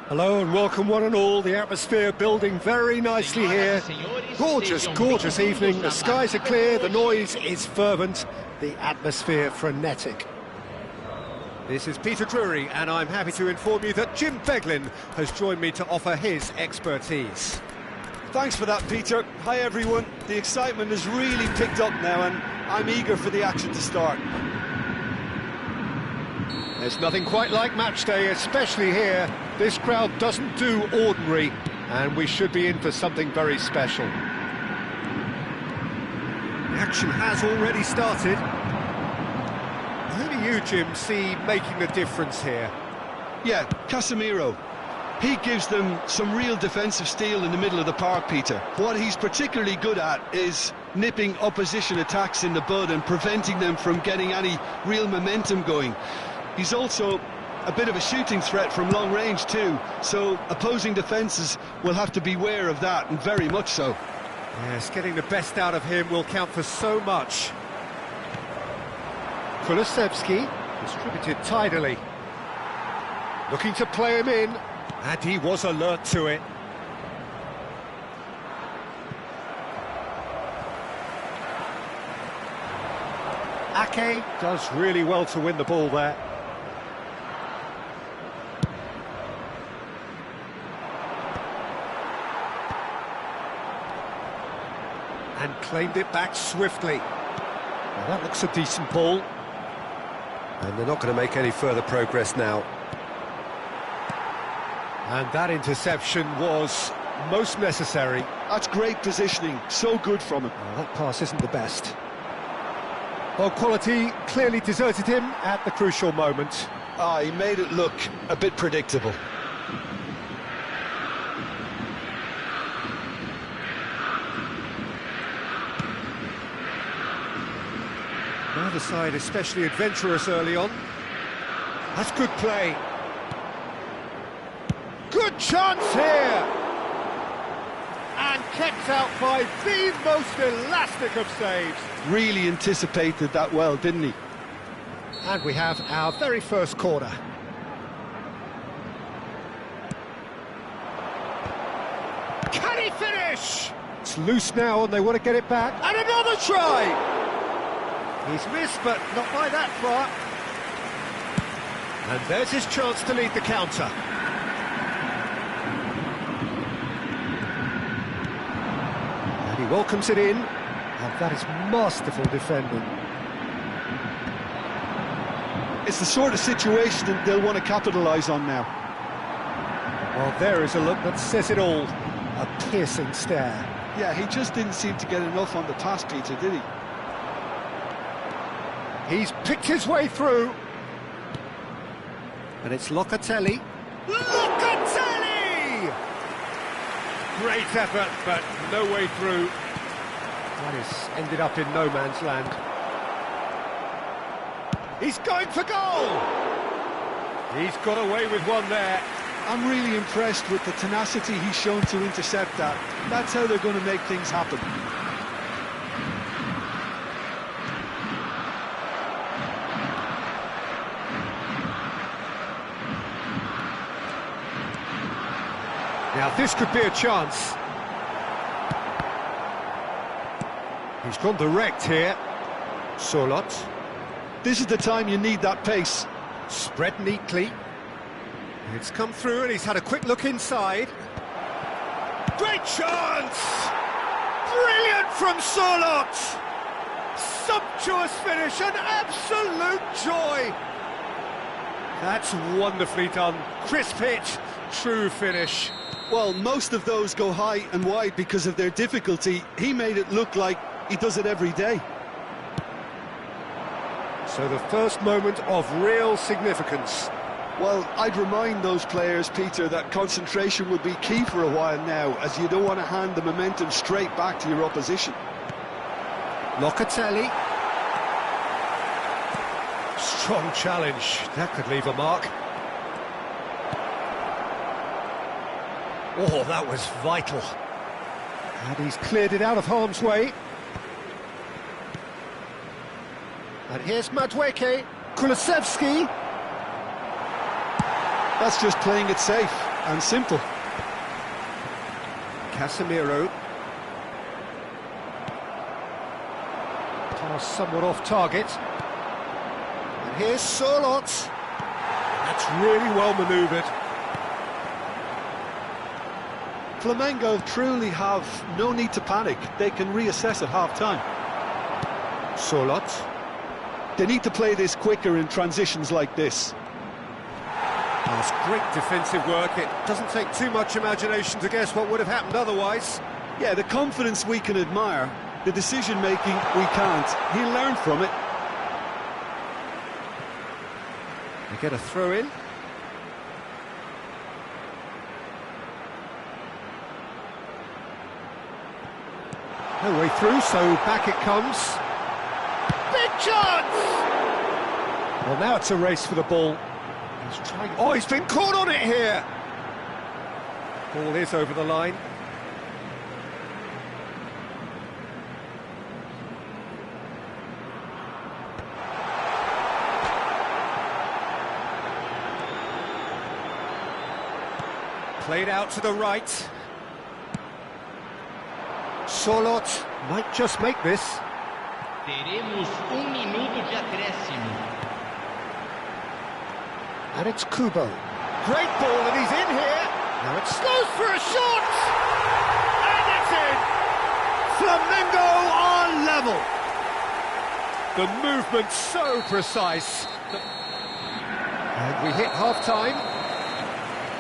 Hello and welcome one and all. The atmosphere building very nicely here. Gorgeous, gorgeous evening. The skies are clear, the noise is fervent, the atmosphere frenetic. This is Peter Drury and I'm happy to inform you that Jim Beglin has joined me to offer his expertise. Thanks for that, Peter. Hi everyone. The excitement has really picked up now and I'm eager for the action to start. There's nothing quite like match day, especially here. This crowd doesn't do ordinary, and we should be in for something very special. The action has already started. Who do you, Jim, see making the difference here? Yeah, Casemiro. He gives them some real defensive steel in the middle of the park, Peter. What he's particularly good at is nipping opposition attacks in the bud and preventing them from getting any real momentum going. He's also a bit of a shooting threat from long range too, so opposing defences will have to beware of that, and very much so. Yes, getting the best out of him will count for so much. Kulusevski distributed tidily. Looking to play him in, and he was alert to it. Ake does really well to win the ball there. And claimed it back swiftly. Now that looks a decent ball. And they're not going to make any further progress now. And that interception was most necessary. That's great positioning, so good from him. Well, that pass isn't the best. Well, quality clearly deserted him at the crucial moment. He made it look a bit predictable. Neither side especially adventurous early on. That's good play. Good chance here! And kept out by the most elastic of saves. Really anticipated that well, didn't he? And we have our very first corner. Can he finish? It's loose now and they want to get it back. And another try! He's missed, but not by that far. And there's his chance to lead the counter. And he welcomes it in. And that is masterful defending. It's the sort of situation that they'll want to capitalise on now. Well, there is a look that says it all. A piercing stare. Yeah, he just didn't seem to get enough on the pass, Peter, did he? He's picked his way through. And it's Locatelli. Locatelli! Great effort, but no way through. That has ended up in no man's land. He's going for goal! He's got away with one there. I'm really impressed with the tenacity he's shown to intercept that. That's how they're going to make things happen. Now this could be a chance. He's gone direct here. Solot. This is the time you need that pace. Spread neatly. It's come through and he's had a quick look inside. Great chance! Brilliant from Solot! Sumptuous finish, an absolute joy! That's wonderfully done. Crisp hit, true finish. Well, most of those go high and wide because of their difficulty. He made it look like he does it every day. So the first moment of real significance. Well, I'd remind those players, Peter, that concentration will be key for a while now, as you don't want to hand the momentum straight back to your opposition. Locatelli. Strong challenge. That could leave a mark. Oh, that was vital. And he's cleared it out of harm's way. And here's Madueke. Kulusevski. That's just playing it safe. and simple. Casemiro. Pass somewhat off target. And here's Sørloth. That's really well manoeuvred. Flamengo truly have no need to panic. They can reassess at half-time. Sørloth. They need to play this quicker in transitions like this. That's great defensive work. It doesn't take too much imagination to guess what would have happened otherwise. Yeah, the confidence we can admire, the decision-making we can't. He'll learn from it. They get a throw in. No way through, so back it comes. Big chance! Well, now it's a race for the ball. He's trying. Oh, he's been caught on it here! Ball is over the line. Played out to the right. Sørloth might just make this. Teremos minuto de acréscimo. And it's Kubo. Great ball, and he's in here. Now it slows for a shot. And it's in. Flamengo are level. The movement so precise. And we hit half-time.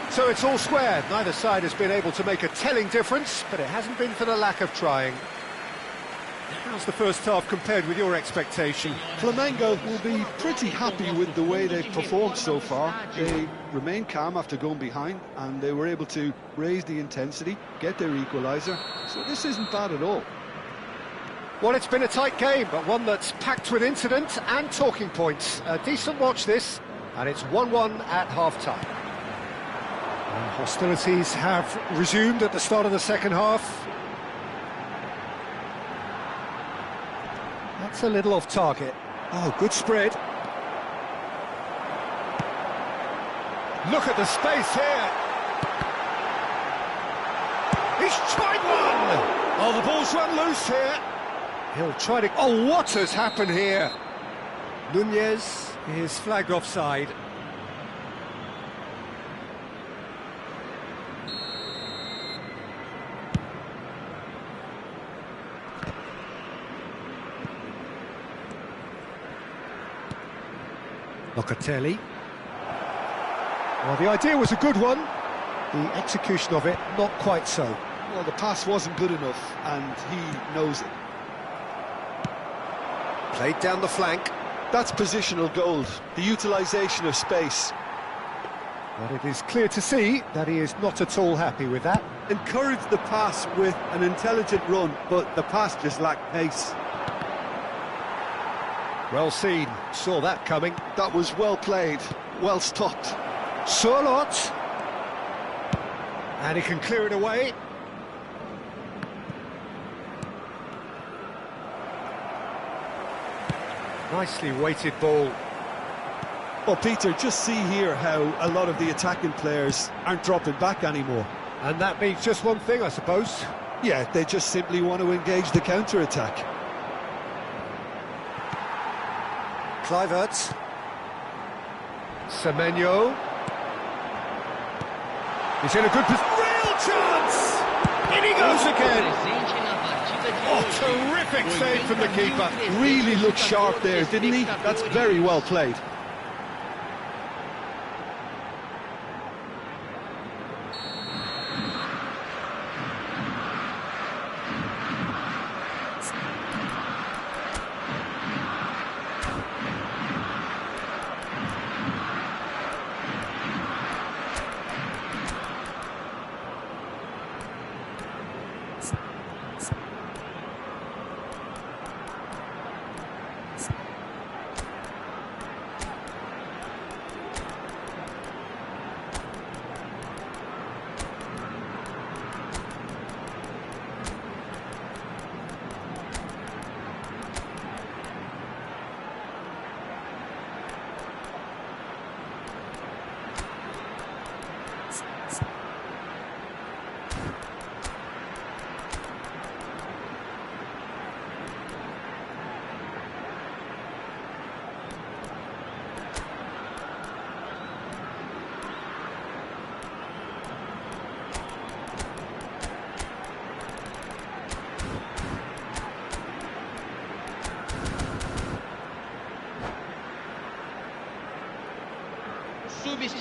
So it's all square. Neither side has been able to make a telling difference, but it hasn't been for the lack of trying. How's the first half compared with your expectation? Flamengo will be pretty happy with the way they've performed so far. They remain calm after going behind, and they were able to raise the intensity, get their equaliser. So this isn't bad at all. Well, it's been a tight game, but one that's packed with incident and talking points. A decent watch this, and it's 1-1 at half-time. Hostilities have resumed at the start of the second half. That's a little off target. Oh, good spread. Look at the space here. He's tried one. Oh, the ball's run loose here. He'll try to... Oh, what has happened here? Nunez is flagged offside. Locatelli. Well, the idea was a good one. The execution of it, not quite so. Well, the pass wasn't good enough, and he knows it. Played down the flank. That's positional gold, the utilisation of space. But it is clear to see that he is not at all happy with that. Encouraged the pass with an intelligent run, but the pass just lacked pace. Well seen, saw that coming. That was well played, well stopped. Sørloth. And he can clear it away. Nicely weighted ball. Well, Peter, just see here how a lot of the attacking players aren't dropping back anymore. And that means just one thing, I suppose. Yeah, they just simply want to engage the counter-attack. Kluivert. Semenyo. He's in a good position. Real chance! In he goes again! Oh, terrific save from the keeper. Really looked sharp there, didn't he? That's very well played.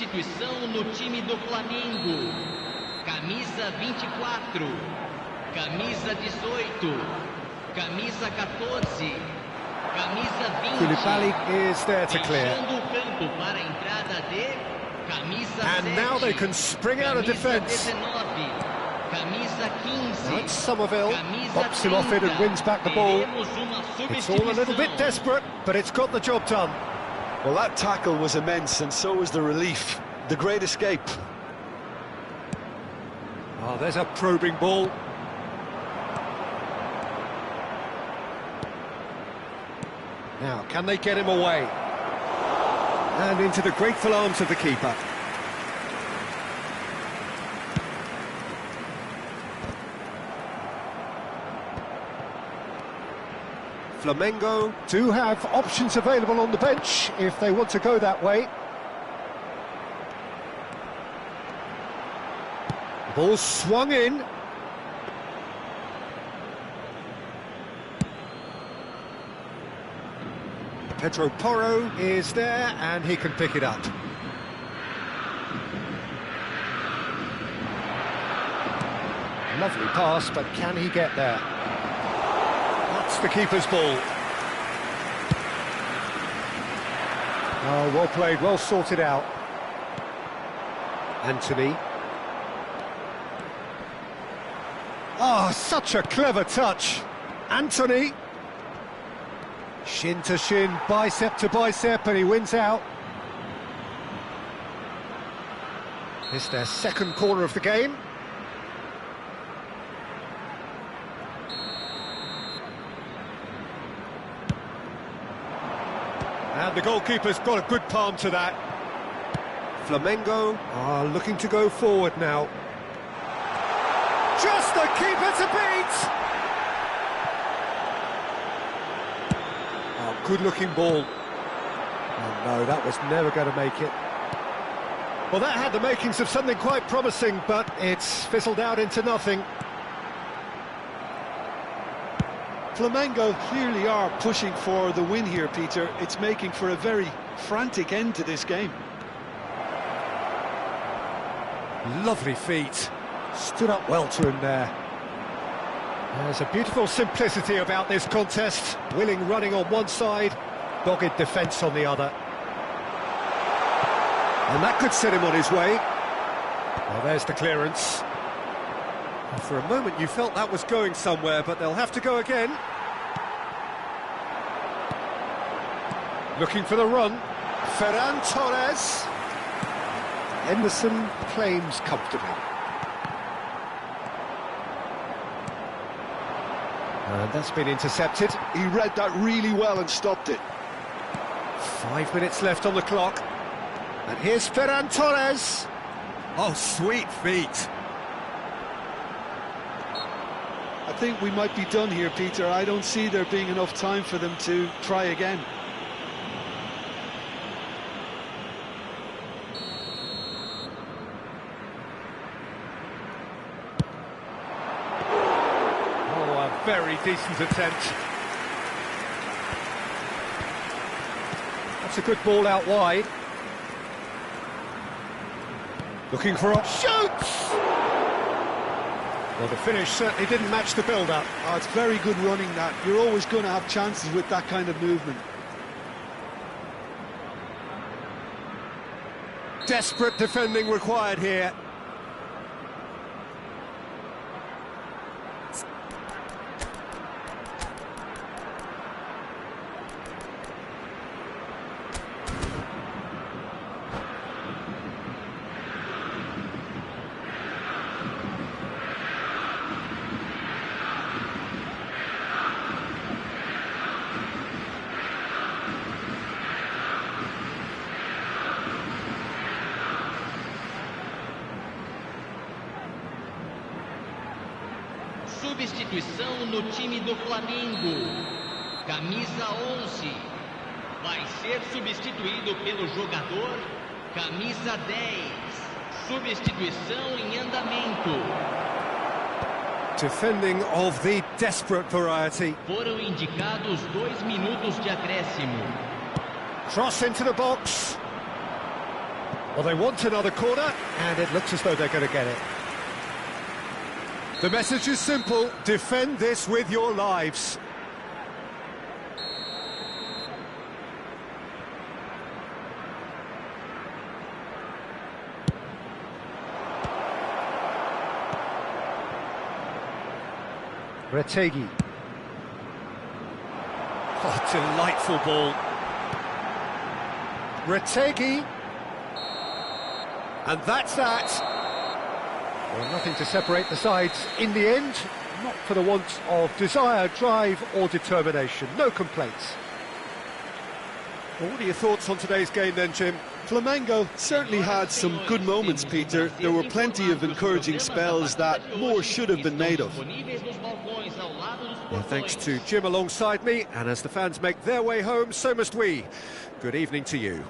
Substituição no time do Flamengo. Camisa 24. Camisa 18. Camisa 14. Camisa 20. Koulibaly is there to clear. Deixando o campo para a entrada de camisa 7. And now they can spring out of defence. 19. Camisa 15. That's Somerville, Camisa bops him off it and wins back the ball. It's all a little bit desperate, but it's got the job done. Well, that tackle was immense, and so was the relief. The great escape. Oh, there's a probing ball. Now, can they get him away? And into the grateful arms of the keeper. Flamengo do have options available on the bench if they want to go that way. Ball swung in. Pedro Porro is there and he can pick it up. Lovely pass, but can he get there? That's the keeper's ball. Oh, well played, well sorted out. Anthony. Oh, such a clever touch. Anthony. Shin to shin, bicep to bicep, and he wins out. It's their second corner of the game. And the goalkeeper's got a good palm to that. Flamengo are looking to go forward now. Just the keeper to beat! Oh, good-looking ball. Oh no, that was never going to make it. Well, that had the makings of something quite promising, but it's fizzled out into nothing. Flamengo clearly are pushing for the win here, Peter. It's making for a very frantic end to this game. Lovely feet. Stood up well to him there. There's a beautiful simplicity about this contest. Willing running on one side, dogged defence on the other. And that could set him on his way. Well, there's the clearance. For a moment you felt that was going somewhere, but they'll have to go again. Looking for the run. Ferran Torres. Henderson claims comfortably. And that's been intercepted. He read that really well and stopped it. 5 minutes left on the clock. And here's Ferran Torres. Oh, sweet feet. I think we might be done here, Peter. I don't see there being enough time for them to try again. Oh, a very decent attempt. That's a good ball out wide. Looking for a shoots! Well, the finish certainly didn't match the build-up. Oh, it's very good running, that. You're always going to have chances with that kind of movement. Desperate defending required here. Substituição no time do Flamengo. Camisa 11. Vai ser substituído pelo jogador camisa 10. Substituição em andamento. Defending of the desperate variety. Foram indicados 2 minutos de acréscimo. Cross into the box. Well, they want another corner, and it looks as though they're going to get it. The message is simple: defend this with your lives. Rac. Oh, delightful ball. Rac. And that's that. Well, nothing to separate the sides in the end, not for the want of desire, drive or determination. No complaints. Well, what are your thoughts on today's game then, Jim? Flamengo certainly had some good moments, Peter. There were plenty of encouraging spells that more should have been made of. Well, thanks to Jim alongside me, and as the fans make their way home, so must we. Good evening to you.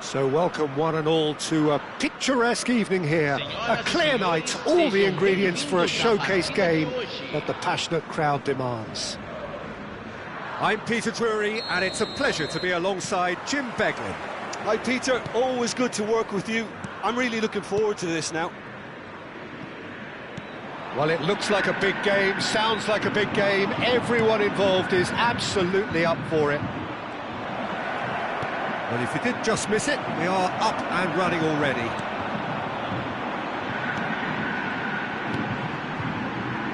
So welcome one and all to a picturesque evening here. A clear night, all the ingredients for a showcase game that the passionate crowd demands. I'm Peter Drury, and it's a pleasure to be alongside Jim Beglin. Hi Peter, always good to work with you. I'm really looking forward to this now. Well, it looks like a big game, sounds like a big game. Everyone involved is absolutely up for it. Well, if you did just miss it, we are up and running already.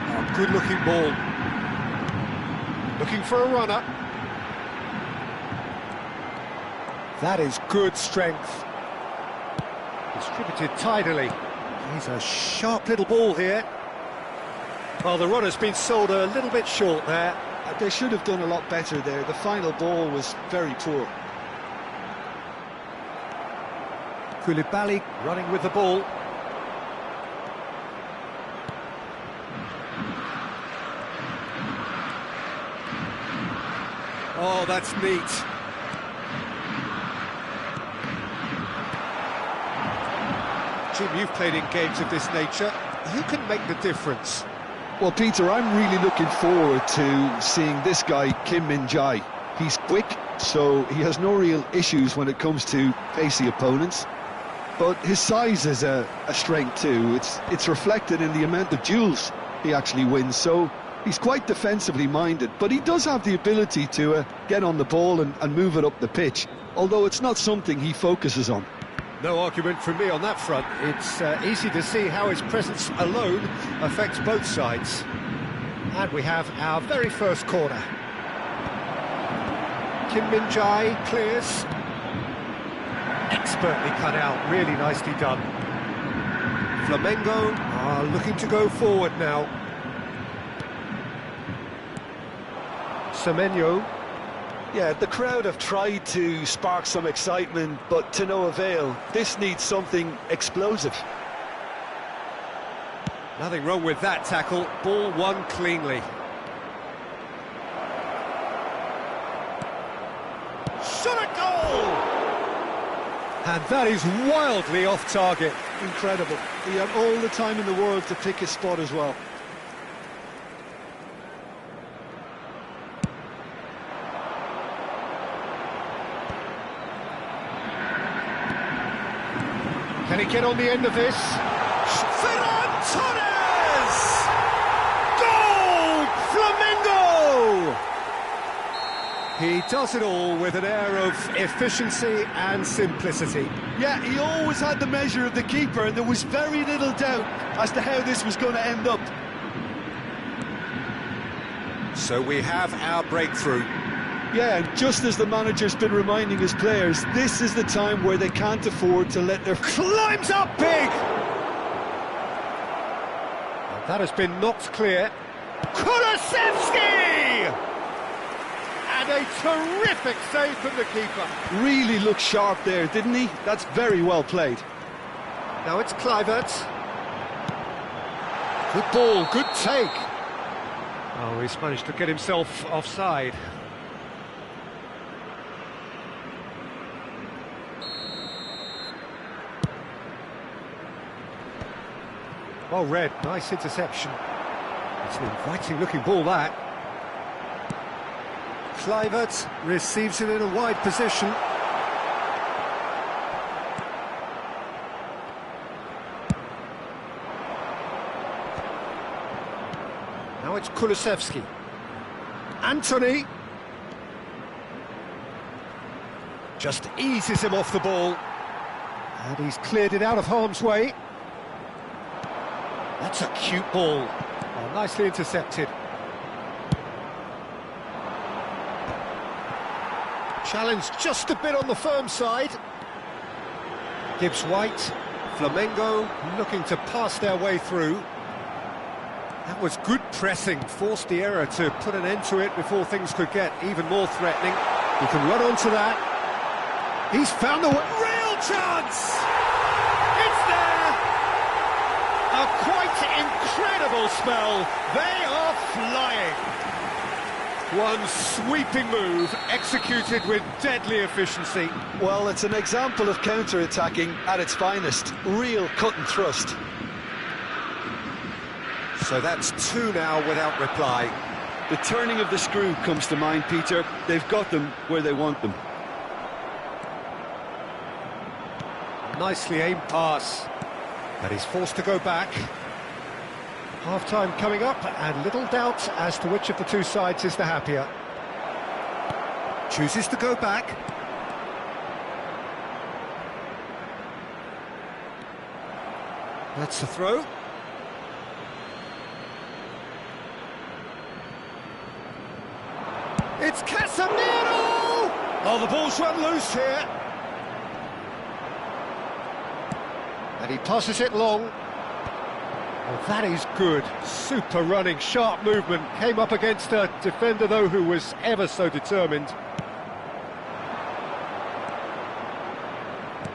Oh, good-looking ball. Looking for a runner. That is good strength. Distributed tidily. He's a sharp little ball here. Well, the runner's been sold a little bit short there. They should have done a lot better there. The final ball was very poor. Koulibaly running with the ball. Oh, that's neat. Jim, you've played in games of this nature. Who can make the difference? Well, Peter, I'm really looking forward to seeing this guy, Kim Min-jae. He's quick, so he has no real issues when it comes to pacey opponents. But his size is a strength too. It's reflected in the amount of duels he actually wins, so he's quite defensively minded. But he does have the ability to get on the ball and move it up the pitch, although it's not something he focuses on. No argument from me on that front. It's easy to see how his presence alone affects both sides. And we have our very first corner. Kim Min-jae clears. Expertly cut out, really nicely done. Flamengo are looking to go forward now. Semenyo. Yeah, the crowd have tried to spark some excitement, but to no avail. This needs something explosive. Nothing wrong with that tackle. Ball won cleanly. Shot a goal! And that is wildly off target. Incredible. He had all the time in the world to pick his spot as well. Can he get on the end of this? Ferran Torres! Goal! Flamengo! He does it all with an air of efficiency and simplicity. Yeah, he always had the measure of the keeper, and there was very little doubt as to how this was going to end up. So we have our breakthrough. Yeah, and just as the manager's been reminding his players, this is the time where they can't afford to let their... Climbs up big! And that has been knocked clear. Kulusevski! And a terrific save from the keeper. Really looked sharp there, didn't he? That's very well played. Now it's Kluivert. Good ball, good take. Oh, he's managed to get himself offside. Well read, nice interception. It's an inviting looking ball, that. Kluivert receives it in a wide position. Now it's Kulusevski. Anthony. Just eases him off the ball. And he's cleared it out of harm's way. That's a cute ball. Oh, nicely intercepted. Challenge just a bit on the firm side. Gibbs White, Flamengo looking to pass their way through. That was good pressing, forced the error to put an end to it before things could get even more threatening. He can run onto that. He's found the real chance! It's there! A quite incredible spell. They are flying. One sweeping move, executed with deadly efficiency. Well, it's an example of counter-attacking at its finest. Real cut and thrust. So that's two now without reply. The turning of the screw comes to mind, Peter. They've got them where they want them. nicely aimed pass. And he's forced to go back. Half-time coming up, and little doubt as to which of the two sides is the happier. Chooses to go back. That's the throw. It's Casemiro! Oh, the ball's run loose here. And he passes it long. Oh, that is good. Super running, sharp movement. Came up against a defender, though, who was ever so determined.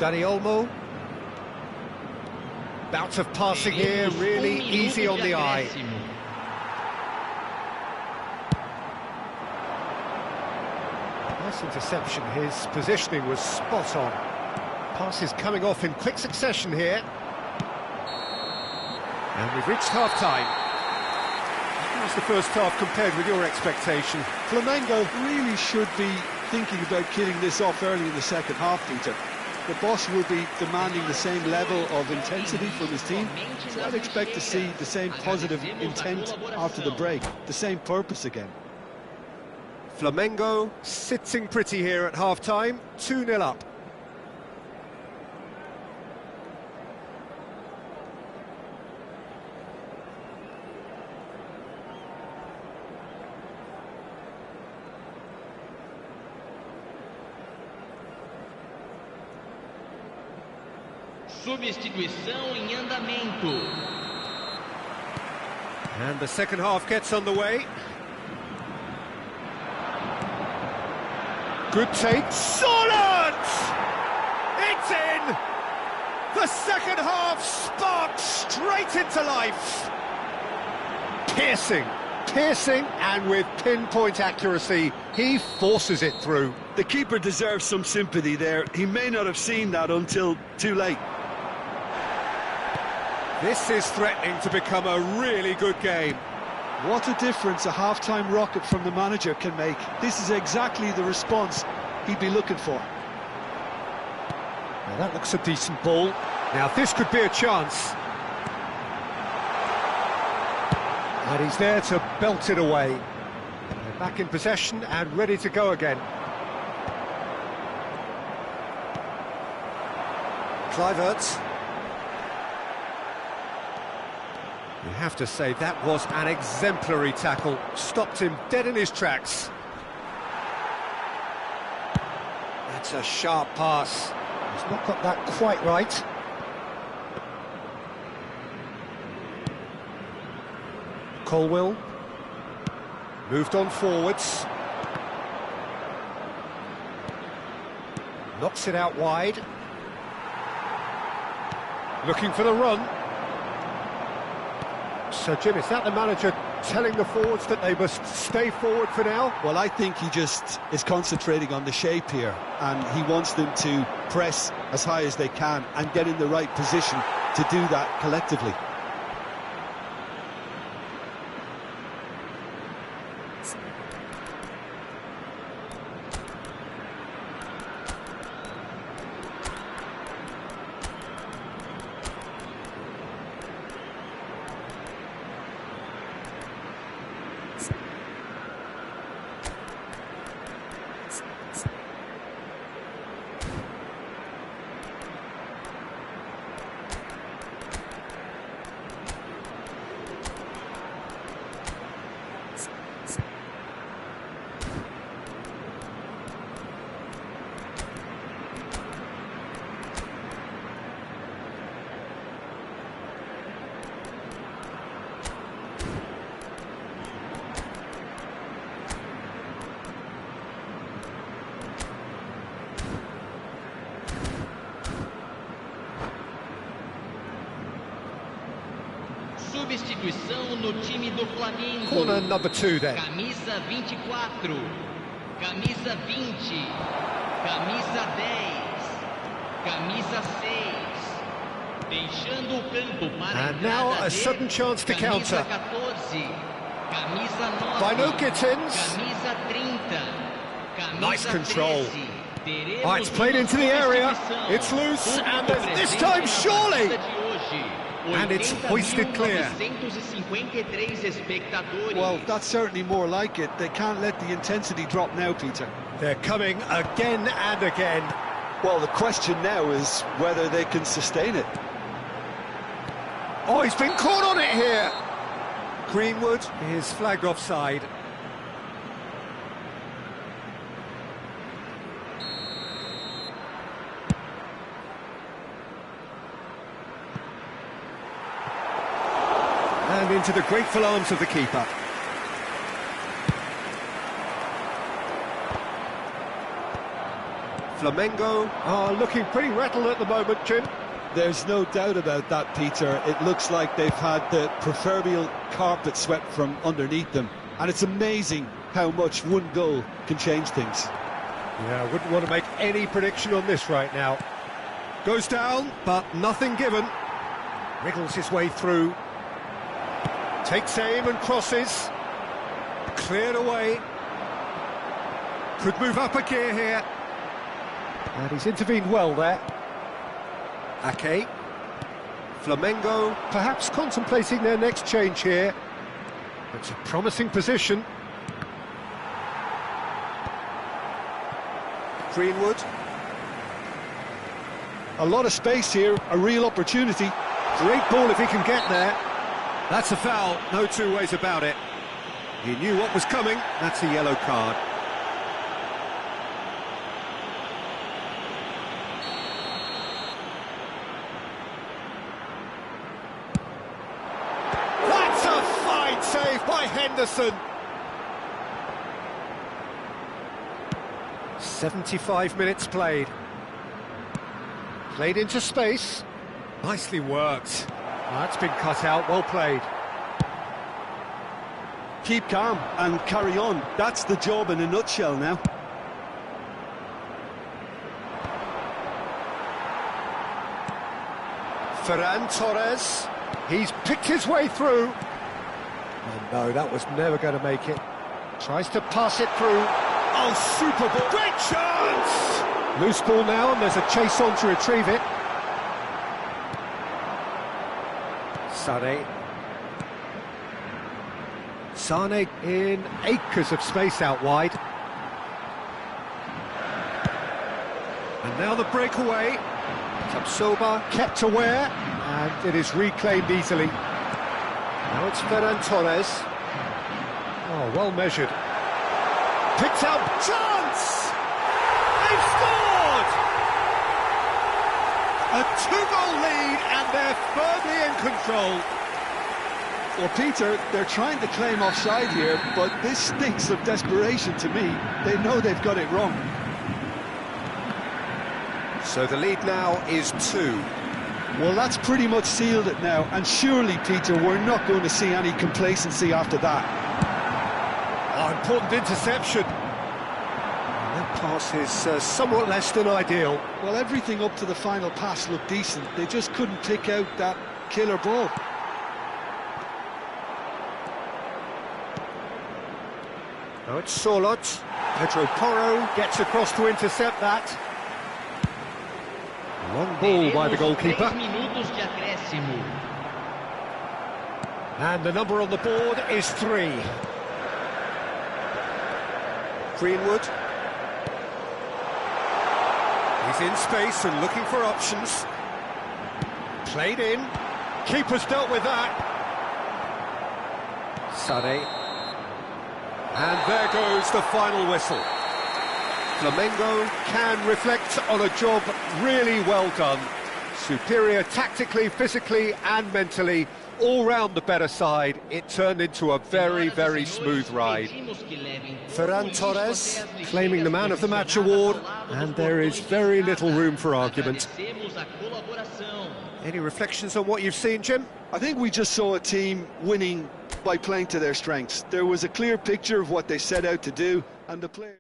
Dani Olmo. Bout of passing here, really easy on the eye. Nice interception, his positioning was spot on. Passes coming off in quick succession here. And we've reached half-time. How was the first half compared with your expectation? Flamengo really should be thinking about killing this off early in the second half, Peter. The boss will be demanding the same level of intensity from his team, so I'd expect to see the same positive intent after the break, the same purpose again. Flamengo sitting pretty here at half-time, 2-0 up. Substituição em andamento. And the second half gets underway. Good take. Solid! It's in! The second half sparks straight into life. Piercing, and with pinpoint accuracy, he forces it through. The keeper deserves some sympathy there. He may not have seen that until too late. This is threatening to become a really good game. What a difference a half-time rocket from the manager can make. This is exactly the response he'd be looking for. Now that looks a decent ball. Now this could be a chance. And he's there to belt it away. They're back in possession and ready to go again. Kluivert. You have to say that was an exemplary tackle. Stopped him dead in his tracks. That's a sharp pass. He's not got that quite right. Colwill. Moved on forwards. Knocks it out wide. Looking for the run. So, Jim, is that the manager telling the forwards that they must stay forward for now? Well, I think he just is concentrating on the shape here, and he wants them to press as high as they can and get in the right position to do that collectively. Substituição no time do Flamengo. Corner number 2 then. Camisa 24, camisa 20, camisa 10, camisa 6. Deixando o campo para a And now a sudden chance to counter. Camisa 14, camisa 9, By no Gittins. camisa 30, camisa Nice control. 13. Oh, it's played into the area, it's loose, and this time surely! And it's hoisted clear. Well, that's certainly more like it. They can't let the intensity drop now, Peter. They're coming again and again. Well, the question now is whether they can sustain it. Oh, he's been caught on it here! Greenwood is flagged offside. And into the grateful arms of the keeper. Flamengo are looking pretty rattled at the moment, Jim. There's no doubt about that, Peter. It looks like they've had the proverbial carpet swept from underneath them. And it's amazing how much one goal can change things. Yeah, I wouldn't want to make any prediction on this right now. Goes down, but nothing given. Wriggles his way through. Takes aim and crosses. Cleared away. Could move up a gear here. And he's intervened well there. Ake. Flamengo perhaps contemplating their next change here. It's a promising position. Greenwood. A lot of space here, a real opportunity. Great ball if he can get there. That's a foul, no two ways about it. He knew what was coming, that's a yellow card. That's a fine save by Henderson. 75 minutes played. Played into space. Nicely worked. That's been cut out, well played. Keep calm and carry on. That's the job in a nutshell now. Ferran Torres. He's picked his way through. Oh no, that was never going to make it. Tries to pass it through. Oh, super ball. Great chance! Loose ball now, and there's a chase on to retrieve it. Sane in acres of space out wide. And now the breakaway. Tapsoba kept aware, and it is reclaimed easily. Now it's Ferran Torres. Oh, well measured. Picked up, chance! They've scored! A two-goal lead, and they're firmly in control. Well, Peter, they're trying to claim offside here, but this stinks of desperation to me. They know they've got it wrong. So the lead now is 2. Well, that's pretty much sealed it now, and surely, Peter, we're not going to see any complacency after that. Oh, important interception. And that pass is somewhat less than ideal. Well, everything up to the final pass looked decent. They just couldn't pick out that killer ball. Now it's Sorlot. Pedro Porro gets across to intercept that. Long ball by the goalkeeper. And the number on the board is 3. Greenwood. He's in space and looking for options. Played in. Keeper's dealt with that. Sane. And there goes the final whistle. Flamengo can reflect on a job really well done. Superior tactically, physically and mentally. All round the better side. It turned into a very, very smooth ride. Ferran Torres claiming the Man of the Match award, and there is very little room for argument. Any reflections on what you've seen, Jim? I think we just saw a team winning by playing to their strengths. There was a clear picture of what they set out to do, and the players...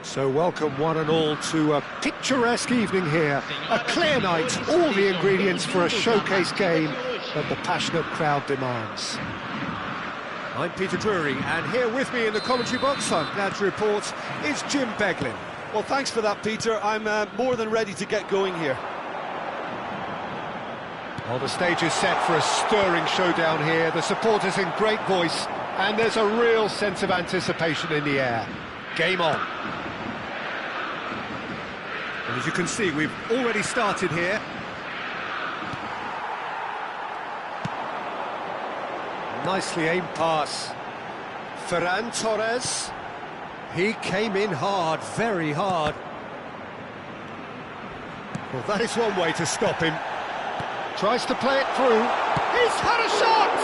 So welcome one and all to a picturesque evening here. A clear night, all the ingredients for a showcase game that the passionate crowd demands. I'm Peter Drury, and here with me in the commentary box, I'm glad to report, is Jim Beglin. Well, thanks for that, Peter. I'm more than ready to get going here. Well, the stage is set for a stirring showdown here. The supporters in great voice, and there's a real sense of anticipation in the air. Game on. And as you can see, we've already started here. Nicely aimed pass. Ferran Torres. He came in hard, very hard. Well, that is one way to stop him. Tries to play it through. He's had a shot!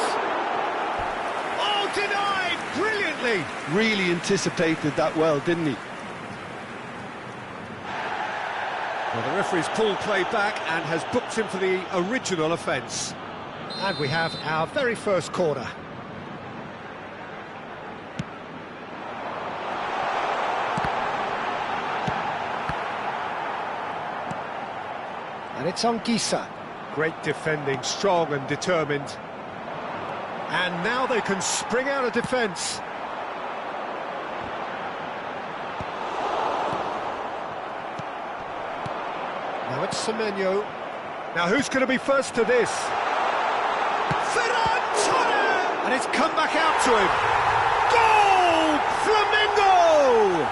Oh, denied brilliantly! Really anticipated that well, didn't he? Well, the referee's pulled play back and has booked him for the original offence. And we have our very first corner. And it's on Gisa. Great defending, strong and determined. And now they can spring out of defence. Now it's Semenyo. Now who's going to be first to this? Ferran Torres! And it's come back out to him. Goal! Flamengo!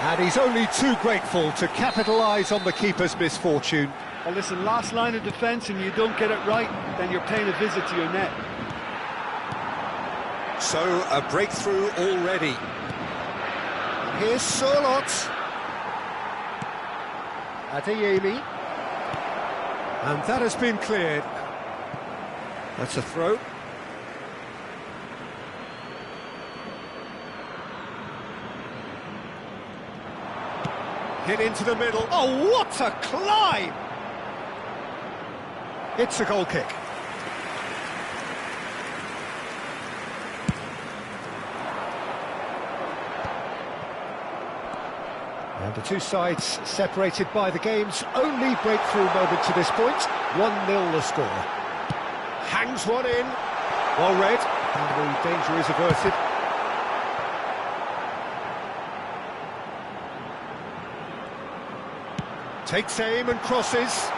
And he's only too grateful to capitalise on the keeper's misfortune. Well, listen, last line of defence and you don't get it right, then you're paying a visit to your net. So, a breakthrough already. And here's Surlot. Adeyemi. And that has been cleared. That's a throw. Hit into the middle. Oh, what a climb! It's a goal kick. And the two sides separated by the game's only breakthrough moment to this point. 1-0 the score. Hangs one in. Well read. And the danger is averted. Takes aim and crosses.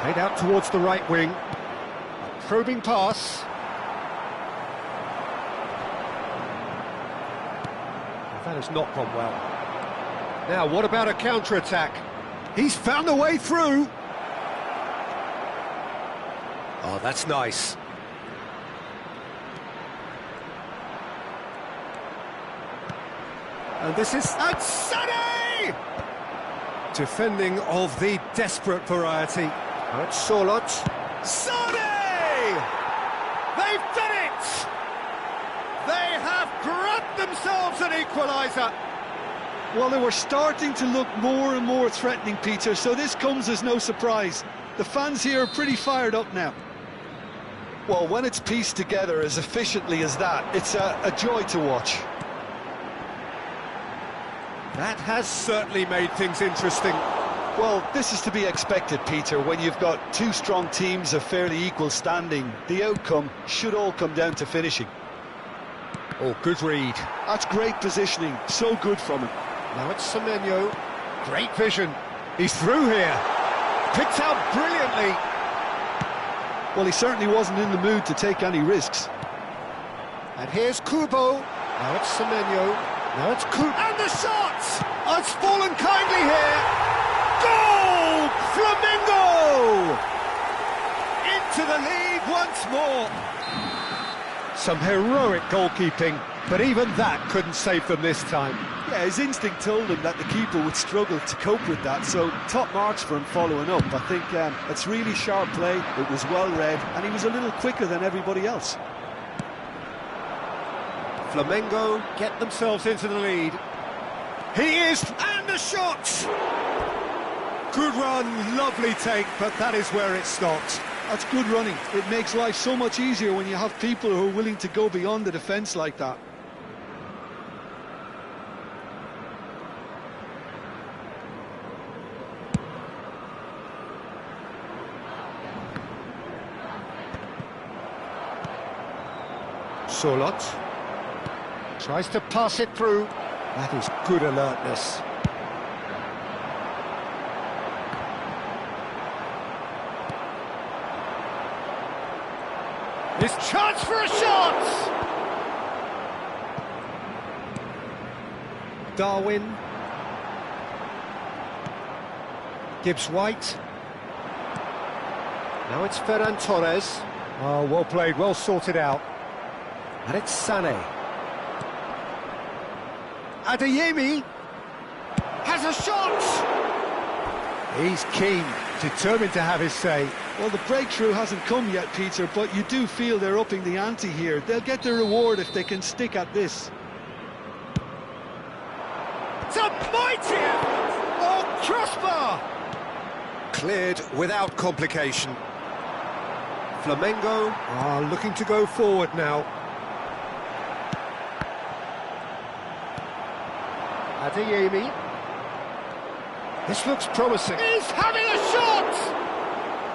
Played out towards the right wing. A probing pass. That has not gone well. Now, what about a counter-attack? He's found a way through. Oh, that's nice. And this is... And Sané! Defending of the desperate variety. Now it's Surlot. Sané! They've done it! They have grabbed themselves an equaliser. Well, they were starting to look more and more threatening, Peter, so this comes as no surprise. The fans here are pretty fired up now. Well, when it's pieced together as efficiently as that, it's a joy to watch. That has certainly made things interesting. Well, this is to be expected, Peter, when you've got two strong teams of fairly equal standing. The outcome should all come down to finishing. Oh, good read. That's great positioning, so good from him. Now it's Semenyo. Great vision. He's through here. Picked out brilliantly. Well, he certainly wasn't in the mood to take any risks. And here's Kubo. Now it's Semenyo. Now it's Kubo. And the shot! Oh, it's fallen kindly here. Goal! Flamengo! Into the lead once more. Some heroic goalkeeping, but even that couldn't save them this time. Yeah, his instinct told him that the keeper would struggle to cope with that, so top marks for him following up. I think it's really sharp play, it was well read, and he was a little quicker than everybody else. Flamengo get themselves into the lead. He is, and the shot! Good run, lovely take, but that is where it stopped. That's good running. It makes life so much easier when you have people who are willing to go beyond the defence like that. Solot tries to pass it through. That is good alertness. His chance for a shot! Darwin. Gibbs-White. Now it's Ferran Torres. Oh, well played, well sorted out. And it's Sané. Adeyemi has a shot! He's keen, determined to have his say. Well, the breakthrough hasn't come yet, Peter, but you do feel they're upping the ante here. They'll get their reward if they can stick at this. It's a mighty effort! Oh, crossbar! Cleared without complication. Flamengo are looking to go forward now. Adeyemi. This looks promising. He's having a shot!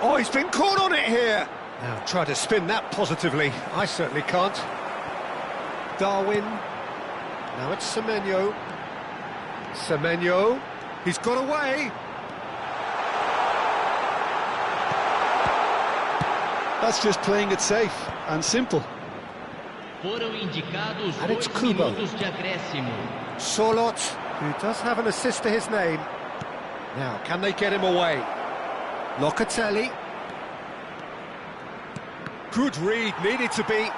Oh, he's been caught on it here. Now try to spin that positively. I certainly can't. Darwin. Now it's Semenyo. Semenyo. He's got away. That's just playing it safe and simple. And it's Kubo. Solot, who does have an assist to his name. Now, can they get him away? Locatelli. Good read, needed to be.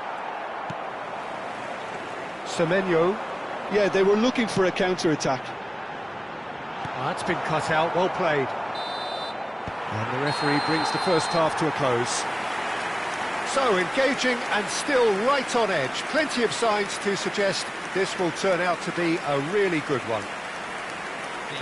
Semenyo. Yeah, they were looking for a counter-attack. That's been cut out, well played. And the referee brings the first half to a close. So, engaging and still right on edge. Plenty of signs to suggest this will turn out to be a really good one.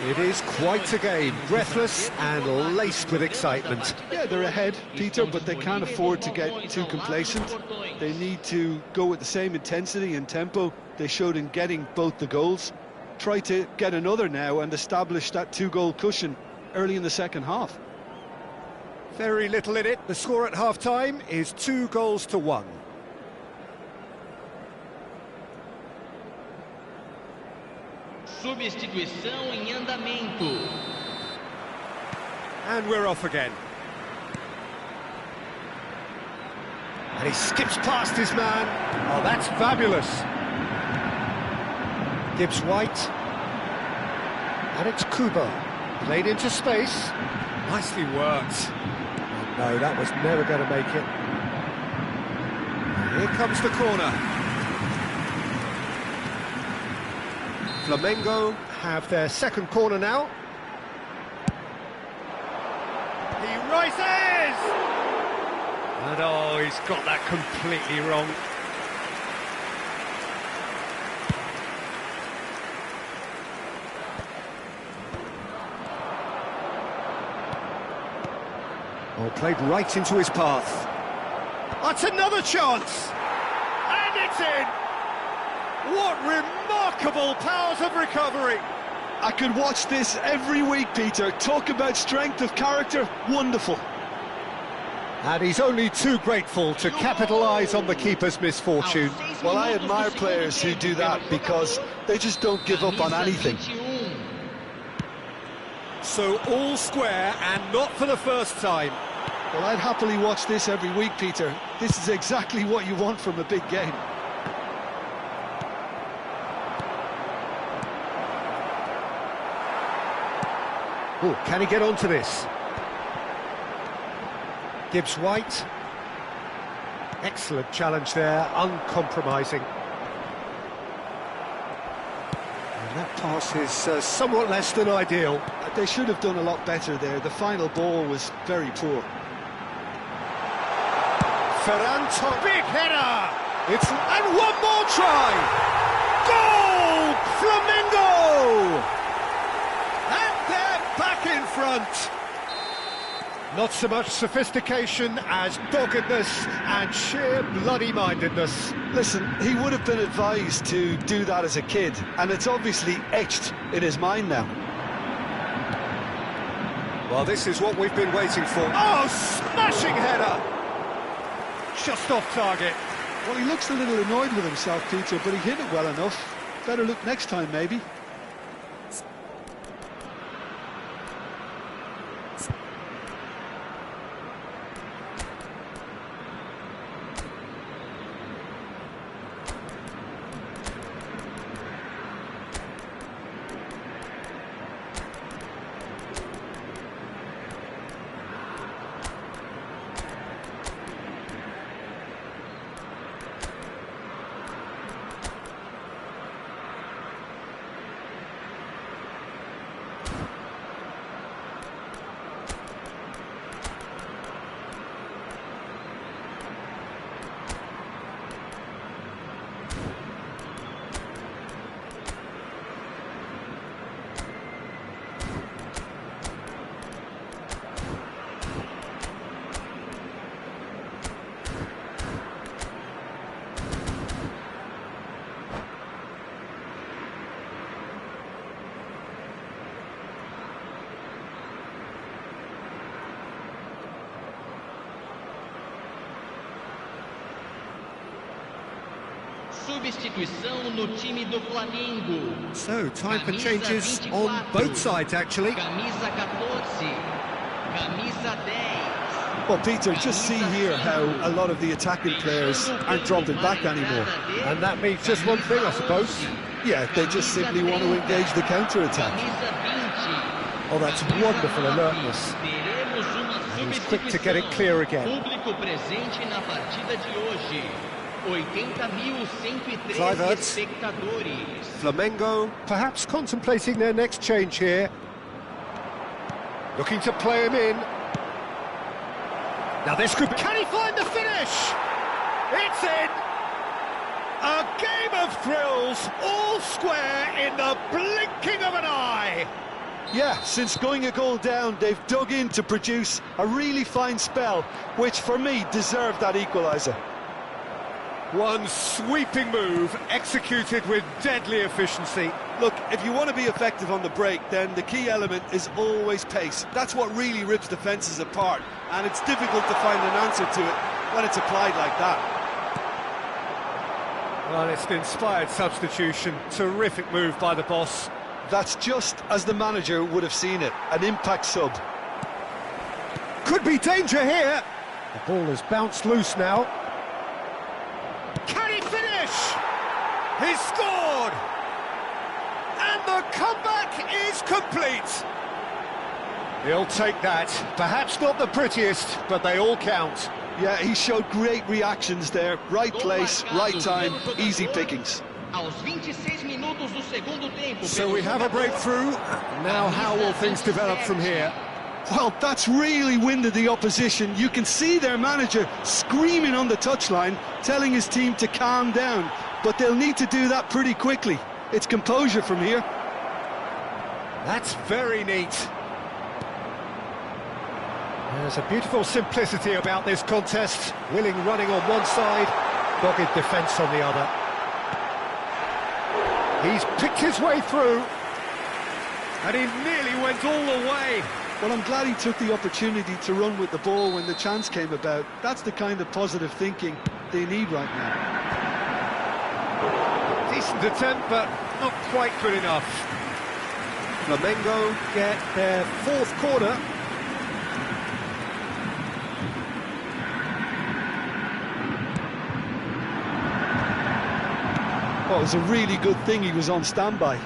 It is quite a game, breathless and laced with excitement. Yeah, they're ahead, Peter, but they can't afford to get too complacent. They need to go with the same intensity and tempo they showed in getting both the goals. Try to get another now and establish that two-goal cushion early in the second half. Very little in it. The score at half-time is 2-1. Substituição em andamento. And we're off again. And he skips past his man. Oh, that's fabulous. Gibbs-White. And it's Kubo. Played into space. Nicely worked. No, that was never going to make it. Here comes the corner. Flamengo have their second corner now. He rises! And oh, he's got that completely wrong. Oh, played right into his path. That's another chance! And it's in! What remarkable powers of recovery! I could watch this every week, Peter. Talk about strength of character, wonderful. And he's only too grateful to capitalise on the keeper's misfortune. Well, I admire players who do that because they just don't give up on anything. So all square, and not for the first time. Well, I'd happily watch this every week, Peter. This is exactly what you want from a big game. Oh, can he get onto this? Gibbs-White. Excellent challenge there, uncompromising. And that pass is somewhat less than ideal. They should have done a lot better there. The final ball was very poor. Ferran Torres, big header! And one more try! Goal! Flamengo! And they're back in front. Not so much sophistication as doggedness and sheer bloody-mindedness. Listen, he would have been advised to do that as a kid, and it's obviously etched in his mind now. Well, this is what we've been waiting for. Oh, smashing header! Just off target. Well, he looks a little annoyed with himself, Peter, but he hit it well enough. Better look next time, maybe. Substituição no time do Flamengo. So, time for changes on both sides, actually. Camisa 14, camisa 10. Well, Peter, just see here how a lot of the attacking players aren't dropping back anymore. And that means just one thing, I suppose. Yeah, they just simply want to engage the counter-attack. Oh, that's wonderful alertness. And he's quick to get it clear again. Público presente na partida de hoje. 80.113 espectadores. Flamengo perhaps contemplating their next change here. Looking to play him in. Now this could be... Can he find the finish? It's in! A game of thrills, all square in the blinking of an eye. Yeah, since going a goal down, they've dug in to produce a really fine spell, which for me deserved that equaliser. One sweeping move, executed with deadly efficiency. Look, if you want to be effective on the break, then the key element is always pace. That's what really rips defences apart, and it's difficult to find an answer to it when it's applied like that. Well, it's an inspired substitution. Terrific move by the boss. That's just as the manager would have seen it, an impact sub. Could be danger here. The ball has bounced loose now. Can he finish? He's scored! And the comeback is complete. He'll take that. Perhaps not the prettiest, but they all count. Yeah, he showed great reactions there. Right place, right time, easy pickings. So we have a breakthrough. Now how will things develop from here? Well, that's really winded the opposition. You can see their manager screaming on the touchline, telling his team to calm down. But they'll need to do that pretty quickly. It's composure from here. That's very neat. There's a beautiful simplicity about this contest. Willing running on one side, dogged defence on the other. He's picked his way through, and he nearly went all the way. Well, I'm glad he took the opportunity to run with the ball when the chance came about. That's the kind of positive thinking they need right now. Decent attempt, but not quite good enough. Flamengo get their fourth corner. Well, it was a really good thing he was on standby.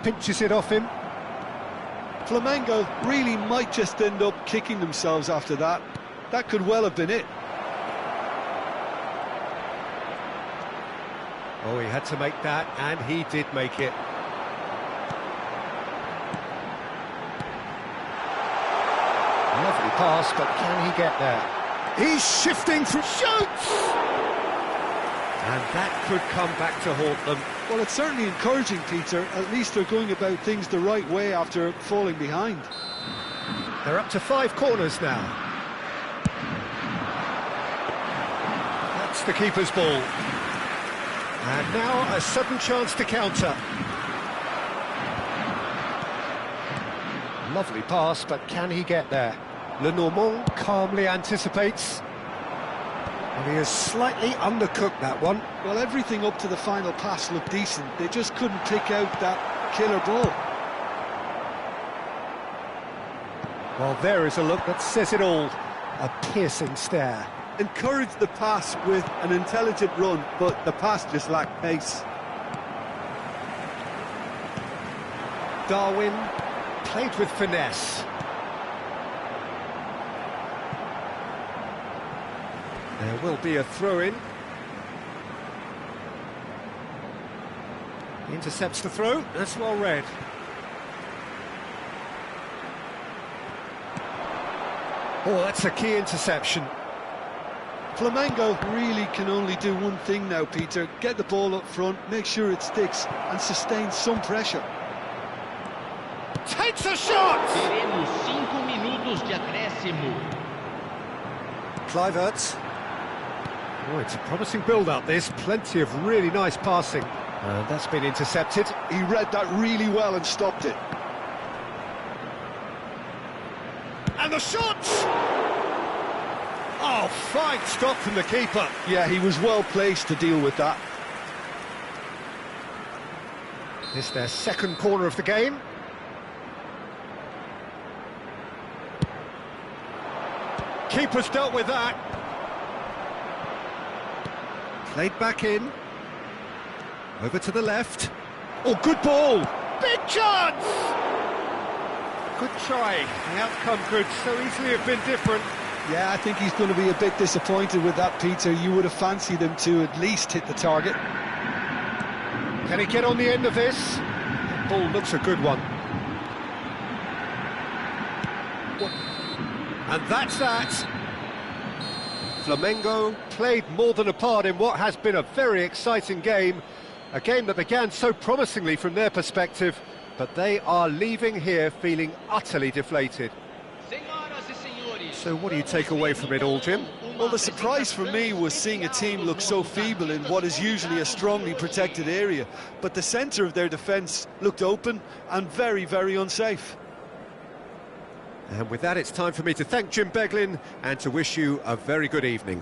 Pinches it off him. Flamengo really might just end up kicking themselves after that. That could well have been it. Oh, he had to make that, and he did make it. Lovely pass, but can he get there? He's shifting through, shoots! And that could come back to haunt them. Well, it's certainly encouraging, Peter. At least they're going about things the right way after falling behind. They're up to 5 corners now. That's the keeper's ball. And now a sudden chance to counter. Lovely pass, but can he get there? Le Normand calmly anticipates. And he has slightly undercooked that one. Well, everything up to the final pass looked decent. They just couldn't pick out that killer ball. Well, there is a look that says it all. A piercing stare. Encouraged the pass with an intelligent run, but the pass just lacked pace. Darwin played with finesse. There will be a throw-in. Intercepts the throw, that's well read. Oh, that's a key interception. Flamengo really can only do one thing now, Peter. Get the ball up front, make sure it sticks, and sustain some pressure. Takes a shot! Teremos 5 minutos de acréscimo. Kluivert. Oh, it's a promising build-up, this. Plenty of really nice passing. That's been intercepted. He read that really well and stopped it. And the shot! Oh, fine stop from the keeper. Yeah, he was well placed to deal with that. It's their second corner of the game. Keeper's dealt with that. Played back in. Over to the left. Oh, good ball! Big chance! Good try. The outcome could so easily have been different. Yeah, I think he's going to be a bit disappointed with that, Peter. You would have fancied him to at least hit the target. Can he get on the end of this? That ball looks a good one. And that's that. Flamengo played more than a part in what has been a very exciting game. A game that began so promisingly from their perspective, but they are leaving here feeling utterly deflated. So what do you take away from it all, Jim? Well, the surprise for me was seeing a team look so feeble in what is usually a strongly protected area, but the centre of their defence looked open and very, very unsafe. And with that, it's time for me to thank Jim Beglin and to wish you a very good evening.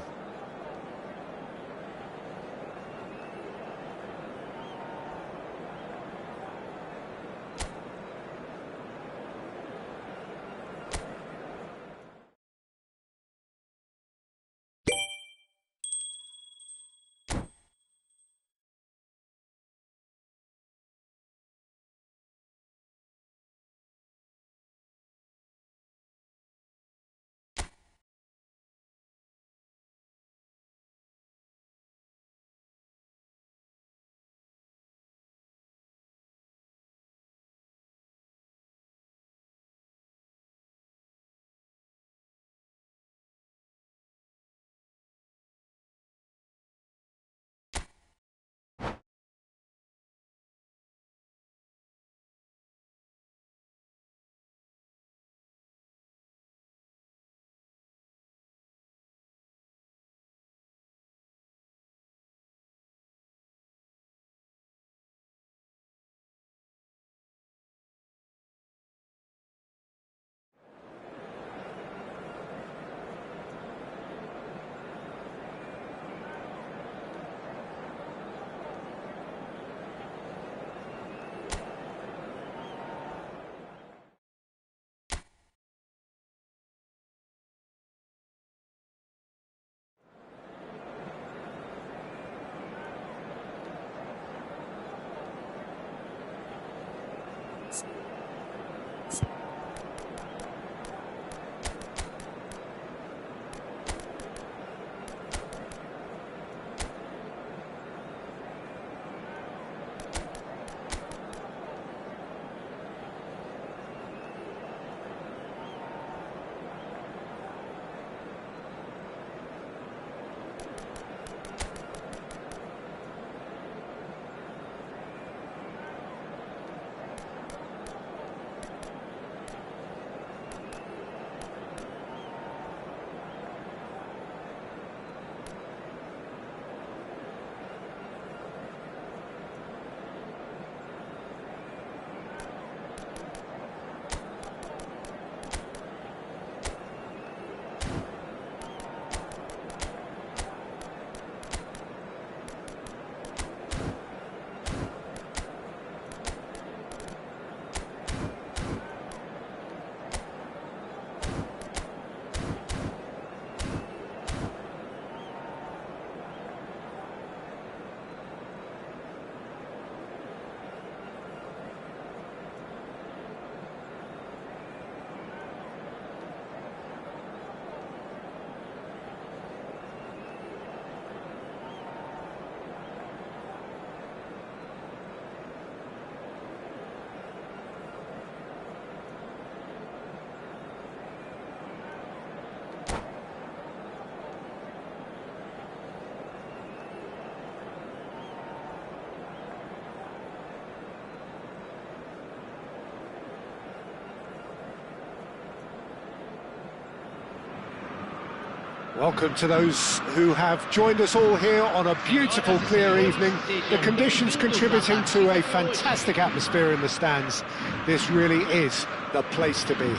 Welcome to those who have joined us all here on a beautiful, clear evening. The conditions contributing to a fantastic atmosphere in the stands. This really is the place to be.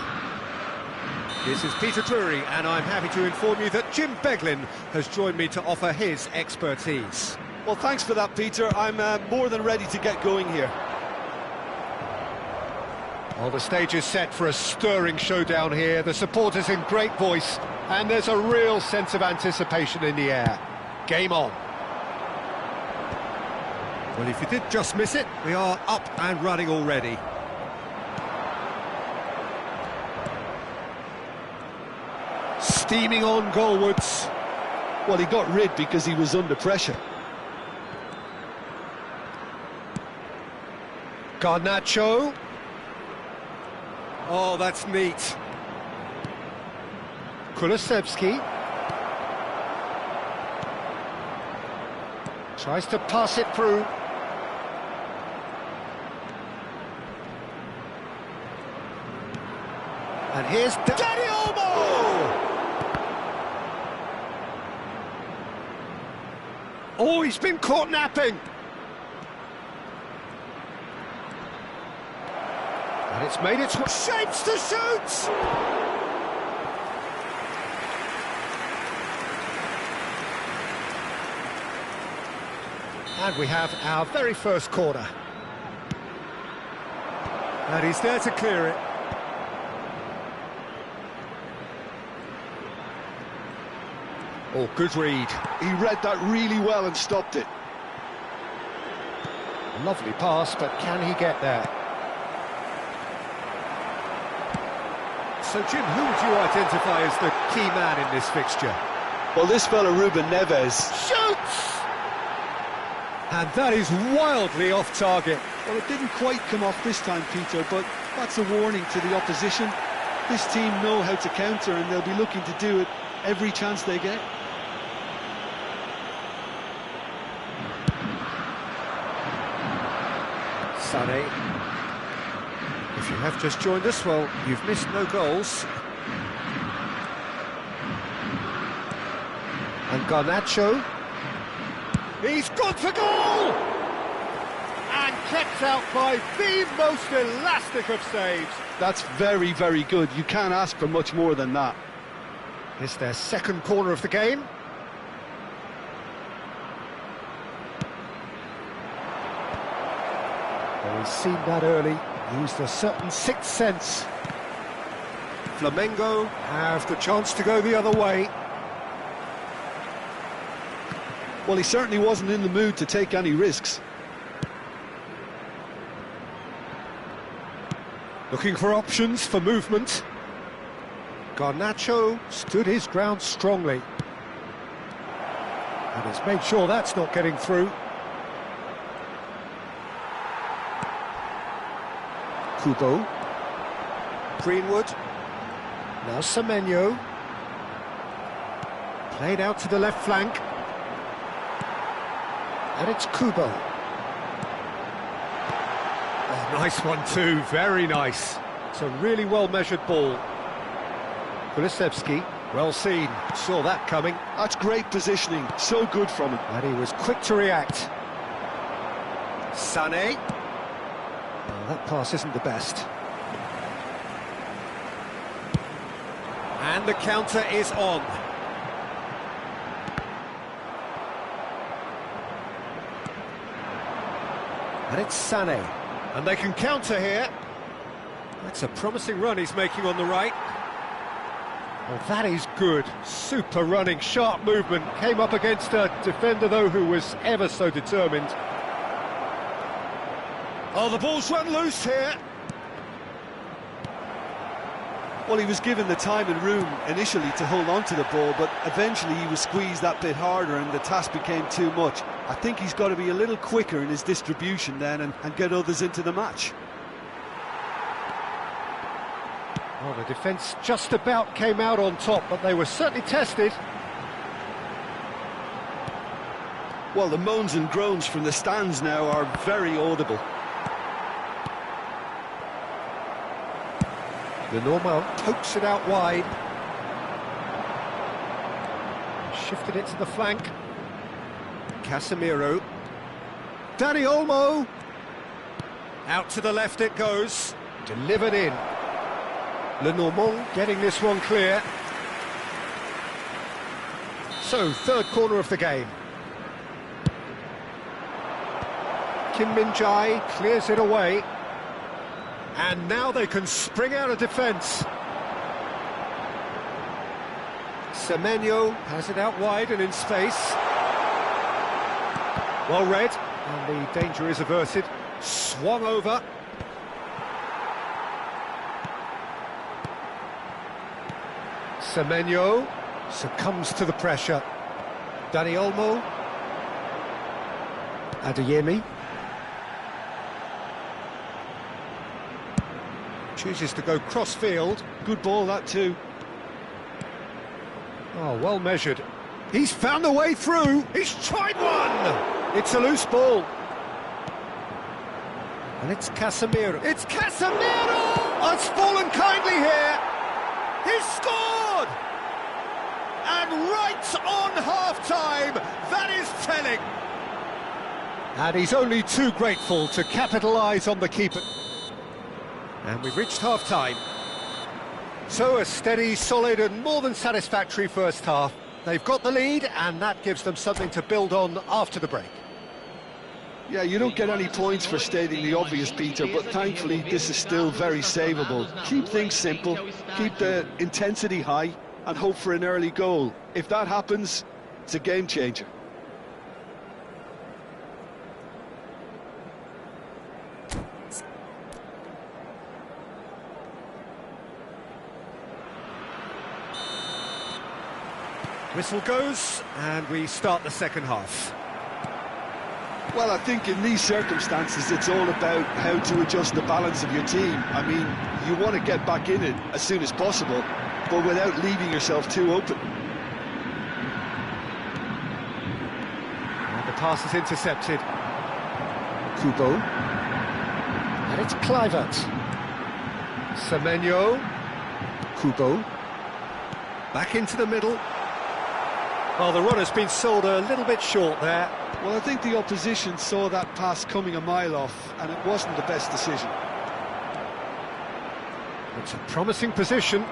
This is Peter Drury, and I'm happy to inform you that Jim Beglin has joined me to offer his expertise. Well, thanks for that, Peter. I'm more than ready to get going here. Well, the stage is set for a stirring showdown here. The supporters in great voice, and there's a real sense of anticipation in the air. Game on. Well, if you did just miss it, we are up and running already. Steaming on goalwards. Well, he got rid because he was under pressure. Garnacho. Oh, that's neat. Kulusevski. Tries to pass it through. And here's Dani Olmo! Oh, he's been caught napping. And it's made its shapes to shoot! And we have our very first corner. And he's there to clear it. Oh, good read. He read that really well and stopped it. Lovely pass, but can he get there? So, Jim, who would you identify as the key man in this fixture? Well, this fella, Ruben Neves. Shoots! And that is wildly off target. Well, it didn't quite come off this time, Peter, but that's a warning to the opposition. This team know how to counter, and they'll be looking to do it every chance they get. Sané. If you have just joined us, well, you've missed no goals. And Garnacho. He's gone for goal! And kept out by the most elastic of saves. That's very, very good. You can't ask for much more than that. It's their second corner of the game. Well, he's seen that early. Used a certain sixth sense. Flamengo have the chance to go the other way. Well, he certainly wasn't in the mood to take any risks. Looking for options for movement. Garnacho stood his ground strongly. And has made sure that's not getting through. Kubo. Greenwood. Now Semenyo. Played out to the left flank. And it's Kubo. Oh, nice one too, very nice. It's a really well-measured ball. Kulusevski, well seen, saw that coming. That's great positioning, so good from him. And he was quick to react. Sané. Oh, that pass isn't the best. And the counter is on. And it's Sané. And they can counter here. That's a promising run he's making on the right. Well, that is good. Super running, sharp movement. Came up against a defender, though, who was ever so determined. Oh, the ball's run loose here. Well, he was given the time and room initially to hold on to the ball, but eventually he was squeezed that bit harder and the task became too much. I think he's got to be a little quicker in his distribution then and get others into the match. Well, the defence just about came out on top, but they were certainly tested. Well, the moans and groans from the stands now are very audible. The Normal pokes it out wide. Shifted it to the flank. Casemiro. Dani Olmo. Out to the left it goes. Delivered in. Lenormand getting this one clear. So, third corner of the game. Kim Min-jae clears it away. And now they can spring out of defence. Semenyo has it out wide and in space. Well read, and the danger is averted. Swung over. Semenyo succumbs to the pressure. Dani Olmo. Adeyemi. Chooses to go cross-field. Good ball, that too. Oh, well measured. He's found a way through. He's tried one. It's a loose ball. And it's Casemiro. It's Casemiro! Oh, it's fallen kindly here. He's scored! And right on half-time. That is telling. And he's only too grateful to capitalise on the keeper. And we've reached half-time. So a steady, solid and more than satisfactory first half. They've got the lead and that gives them something to build on after the break. Yeah, you don't get any points for stating the obvious, Peter, but thankfully this is still very savable. Keep things simple, keep the intensity high and hope for an early goal. If that happens, it's a game changer. Whistle goes, and we start the second half. Well, I think in these circumstances, it's all about how to adjust the balance of your team. I mean, you want to get back in it as soon as possible, but without leaving yourself too open. And the pass is intercepted. Kubo. And it's Kluivert. Semenyo. Kubo. Back into the middle. Well, the runner's been sold a little bit short there. Well, I think the opposition saw that pass coming a mile off, and it wasn't the best decision. It's a promising position.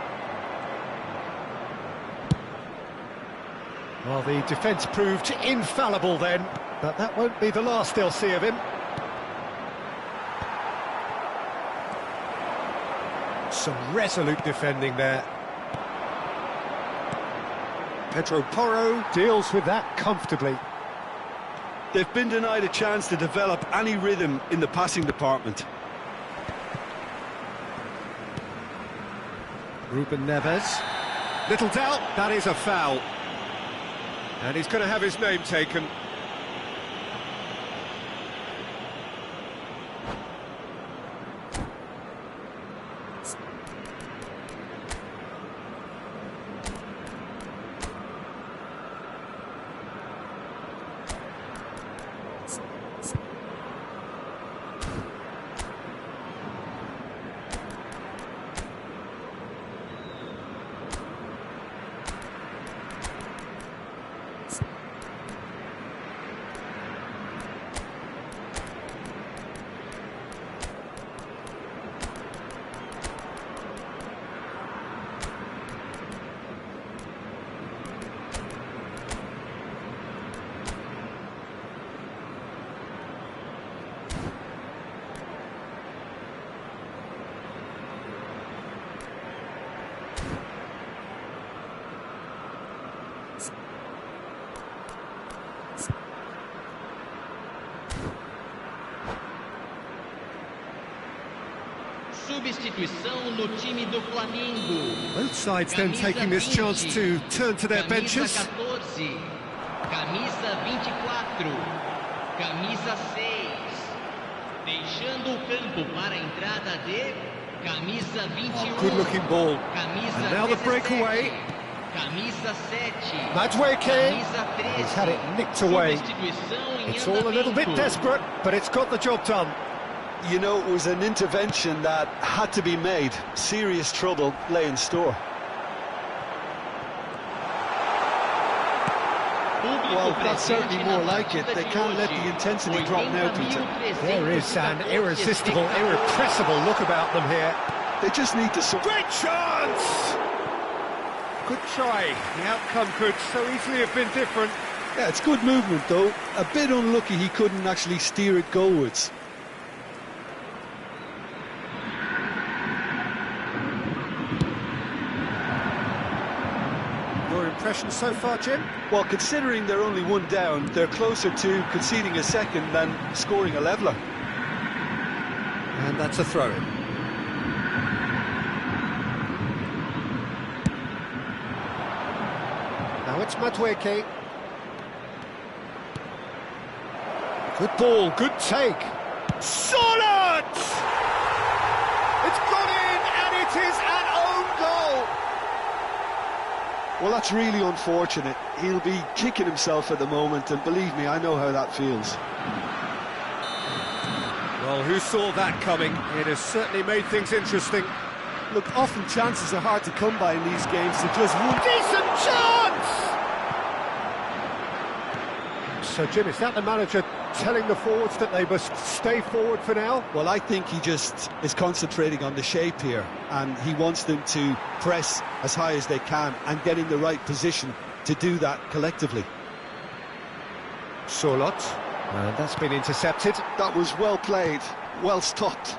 Well, the defence proved infallible then, but that won't be the last they'll see of him. Some resolute defending there. Pedro Porro deals with that comfortably. They've been denied a chance to develop any rhythm in the passing department. Ruben Neves. Little doubt, that is a foul. And he's going to have his name taken. Substituição no time do Flamengo. Both sides then taking this chance to turn to their benches. Camisa 14, camisa 24, camisa 6. Deixando o campo para a entrada de camisa 21. Good looking ball. Camisa And now the 17, breakaway. Camisa 7. Madueke. Camisa 13. He's had it nicked away. Substituição em It's all a little bit andamento. desperate, but it's got the job done. You know, it was an intervention that had to be made. Serious trouble lay in store. Well, that's certainly more like it. They can't let the intensity drop now, Peter. There is an irresistible, irrepressible look about them here. They just need to... Great chance! Good try. The outcome could so easily have been different. Yeah, it's good movement, though. A bit unlucky he couldn't actually steer it goalwards. Your impression so far, Jim? Well, considering they're only one down, they're closer to conceding a second than scoring a leveller. And that's a throw-in. Now it's Madueke. Good ball, good take. Solid! It's gone in, and it is an own goal. Well, that's really unfortunate. He'll be kicking himself at the moment, and believe me, I know how that feels. Well, who saw that coming? It has certainly made things interesting. Look, often chances are hard to come by in these games, so just one... Decent chance! So, Jim, is that the manager telling the forwards that they must stay forward for now? Well, I think he just is concentrating on the shape here, and he wants them to press as high as they can and get in the right position to do that collectively. Solot, and that's been intercepted. That was well played, well stopped.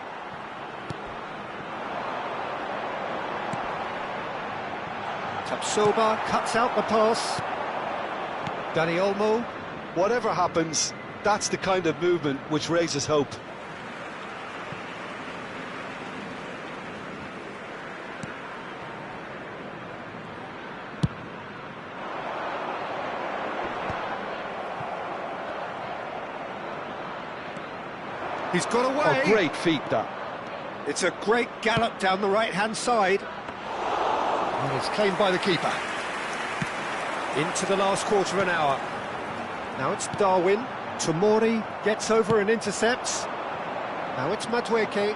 Tapsoba cuts out the pass. Dani Olmo. Whatever happens, that's the kind of movement which raises hope. He's got away. Oh, great feat, that. It's a great gallop down the right-hand side. And it's claimed by the keeper. Into the last quarter of an hour. Now it's Darwin. Tomori gets over and intercepts. Now it's Madueke.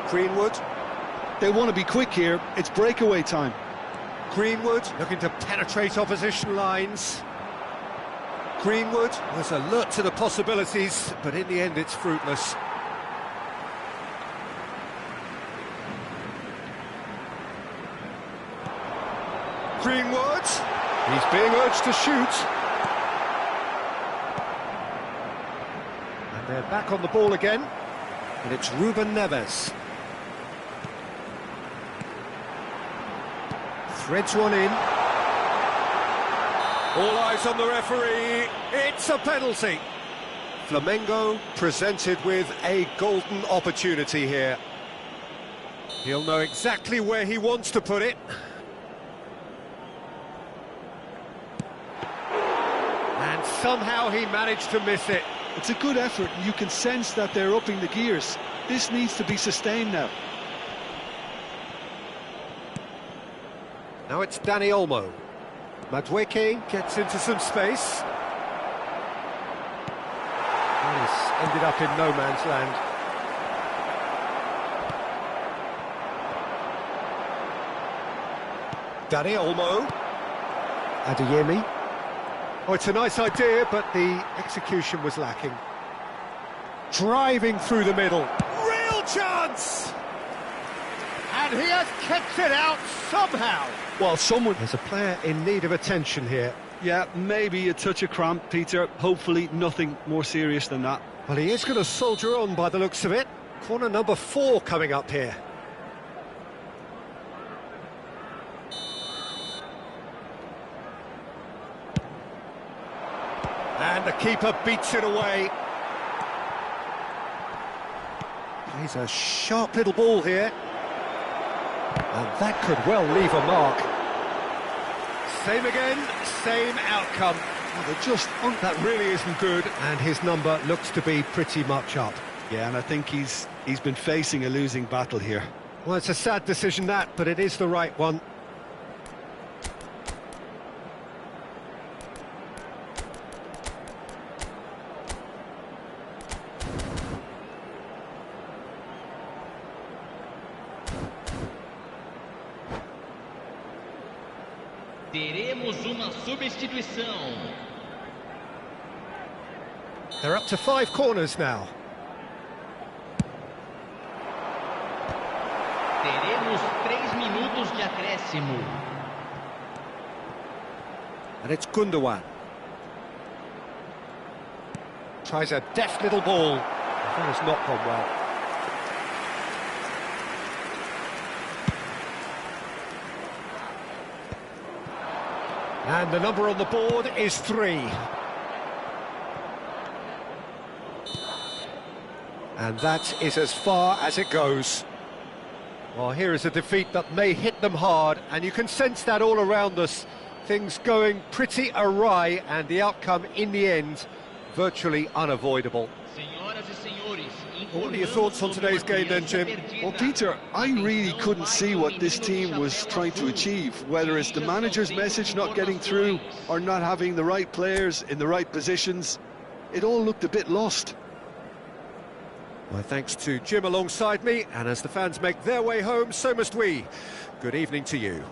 Greenwood. They want to be quick here. It's breakaway time. Greenwood looking to penetrate opposition lines. Greenwood was alert to the possibilities, but in the end it's fruitless. Greenwood. He's being urged to shoot. And they're back on the ball again. And it's Ruben Neves. Threads one in. All eyes on the referee. It's a penalty. Flamengo presented with a golden opportunity here. He'll know exactly where he wants to put it. And somehow he managed to miss it. It's a good effort, and you can sense that they're upping the gears. This needs to be sustained now. Now it's Dani Olmo. Madueke Gets into some space. and he's ended up in no man's land. Dani Olmo. Adeyemi. Oh, it's a nice idea, but the execution was lacking. Driving through the middle. Real chance! And he has kept it out somehow. Well, someone... There's a player in need of attention here. Yeah, maybe a touch of cramp, Peter. Hopefully nothing more serious than that. Well, he is going to soldier on by the looks of it. Corner number 4 coming up here. And the keeper beats it away. Plays a sharp little ball here. And that could well leave a mark. Same again, same outcome. That really isn't good, and his number looks to be pretty much up. Yeah, and I think he's been facing a losing battle here. Well, it's a sad decision that, but it is the right one. Teremos uma substituição. They're up to 5 corners now. Teremos 3 minutos de acréscimo. And it's Gundogan. Tries a deft little ball. That has not gone well. And the number on the board is 3. And that is as far as it goes. Well, here is a defeat that may hit them hard, and you can sense that all around us. Things going pretty awry, and the outcome in the end virtually unavoidable. Well, what are your thoughts on today's game then, Jim? Well, Peter, I really couldn't see what this team was trying to achieve, whether it's the manager's message not getting through or not having the right players in the right positions. It all looked a bit lost. My thanks to Jim alongside me, and as the fans make their way home, so must we. Good evening to you.